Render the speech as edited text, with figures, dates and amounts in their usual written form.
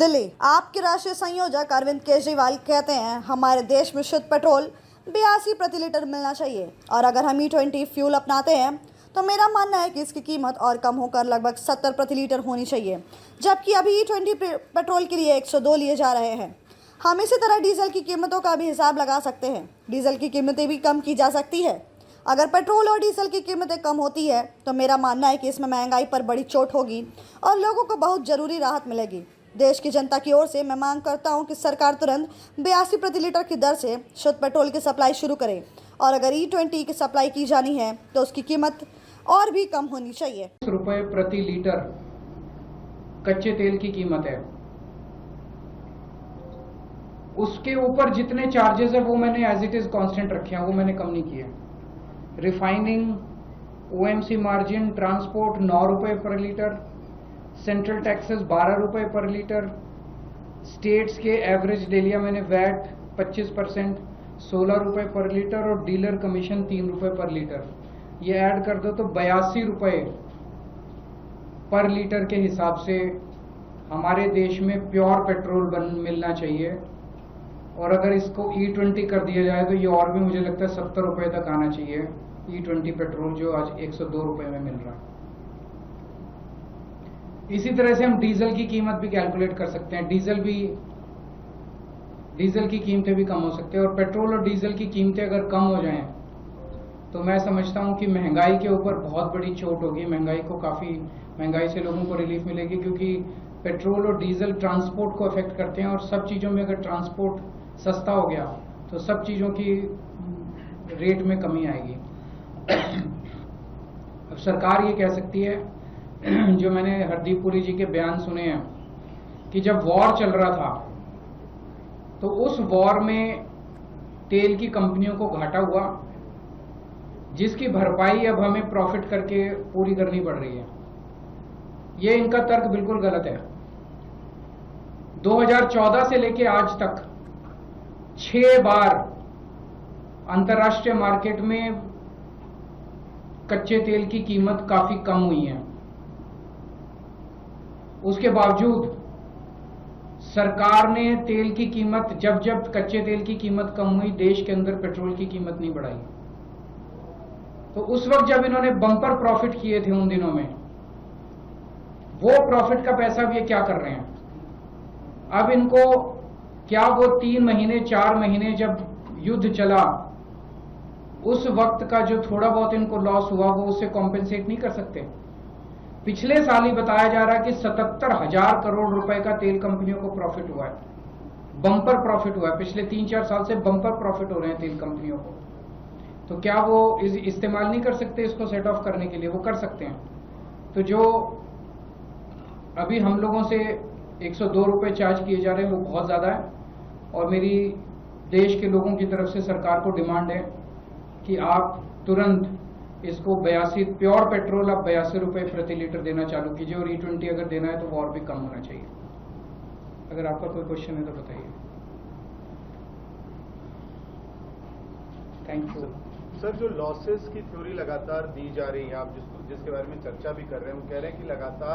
दिल्ली। आपके राष्ट्रीय संयोजक अरविंद केजरीवाल कहते हैं हमारे देश में शुद्ध पेट्रोल 82 प्रति लीटर मिलना चाहिए और अगर हम E20 फ्यूल अपनाते हैं तो मेरा मानना है कि इसकी कीमत और कम होकर लगभग 70 प्रति लीटर होनी चाहिए, जबकि अभी E20 पेट्रोल के लिए 102 लिए जा रहे हैं। हम इसी तरह डीजल की कीमतों का भी हिसाब लगा सकते हैं। डीजल की कीमतें भी कम की जा सकती है। अगर पेट्रोल और डीजल की कीमतें कम होती है तो मेरा मानना है कि इसमें महंगाई पर बड़ी चोट होगी और लोगों को बहुत ज़रूरी राहत मिलेगी। देश की जनता की ओर से मैं मांग करता हूं कि सरकार तुरंत 82 प्रति लीटर की दर से शुद्ध पेट्रोल की सप्लाई शुरू करे और अगर E20 की सप्लाई की जानी है तो उसकी कीमत और भी कम होनी चाहिए। रुपए प्रति लीटर कच्चे तेल की कीमत है, उसके ऊपर जितने चार्जेस है वो मैंने एज इट इज कांस्टेंट रखे हैं, वो मैंने कम नहीं किए। रिफाइनिंग, OMC मार्जिन, ट्रांसपोर्ट 9 रुपए पर लीटर, सेंट्रल टैक्सेस 12 रुपए पर लीटर, स्टेट्स के एवरेज ले लिया मैंने वैट 25%, 16 रुपए पर लीटर और डीलर कमीशन 3 रुपए पर लीटर। ये ऐड कर दो तो 82 रुपए पर लीटर के हिसाब से हमारे देश में प्योर पेट्रोल मिलना चाहिए। और अगर इसको E20 कर दिया जाए तो ये और भी मुझे लगता है 70 रुपए तक आना चाहिए। E20 पेट्रोल जो आज 102 रुपए में मिल रहा है। इसी तरह से हम डीजल की कीमत भी कैलकुलेट कर सकते हैं। डीजल की कीमतें भी कम हो सकती है और पेट्रोल और डीजल की कीमतें अगर कम हो जाएं तो मैं समझता हूं कि महंगाई के ऊपर बहुत बड़ी चोट होगी। महंगाई से लोगों को रिलीफ मिलेगी, क्योंकि पेट्रोल और डीजल ट्रांसपोर्ट को अफेक्ट करते हैं और सब चीज़ों में अगर ट्रांसपोर्ट सस्ता हो गया तो सब चीज़ों की रेट में कमी आएगी। अब सरकार ये कह सकती है, जो मैंने हरदीप पुरी जी के बयान सुने हैं कि जब वॉर चल रहा था तो उस वॉर में तेल की कंपनियों को घाटा हुआ, जिसकी भरपाई अब हमें प्रॉफिट करके पूरी करनी पड़ रही है। ये इनका तर्क बिल्कुल गलत है। 2014 से लेके आज तक 6 बार अंतर्राष्ट्रीय मार्केट में कच्चे तेल की कीमत काफी कम हुई है। उसके बावजूद सरकार ने तेल की कीमत, जब कच्चे तेल की कीमत कम हुई, देश के अंदर पेट्रोल की कीमत नहीं बढ़ाई। तो उस वक्त जब इन्होंने बम्पर प्रॉफिट किए थे उन दिनों में, वो प्रॉफिट का पैसा अब ये क्या कर रहे हैं? अब इनको क्या वो 3 महीने 4 महीने जब युद्ध चला उस वक्त का जो थोड़ा बहुत इनको लॉस हुआ वो उससे कॉम्पेंसेट नहीं कर सकते? पिछले साल ही बताया जा रहा है कि 77,000 करोड़ रुपए का तेल कंपनियों को प्रॉफिट हुआ है, बम्पर प्रॉफिट हुआ है। पिछले 3-4 साल से बम्पर प्रॉफिट हो रहे हैं तेल कंपनियों को। तो क्या वो इस्तेमाल नहीं कर सकते इसको सेट ऑफ करने के लिए? वो कर सकते हैं। तो जो अभी हम लोगों से 102 रुपए चार्ज किए जा रहे हैं वो बहुत ज़्यादा है और मेरी देश के लोगों की तरफ से सरकार को डिमांड है कि आप तुरंत इसको 82 प्योर पेट्रोल आप 82 रुपए प्रति लीटर देना चालू कीजिए और E20 अगर देना है तो वो और भी कम होना चाहिए। अगर आपका कोई क्वेश्चन है तो बताइए। Thank you. सर, जो लॉसेस की थ्योरी लगातार दी जा रही है, आप जिसके बारे में चर्चा भी कर रहे हैं, वो कह रहे हैं कि लगातार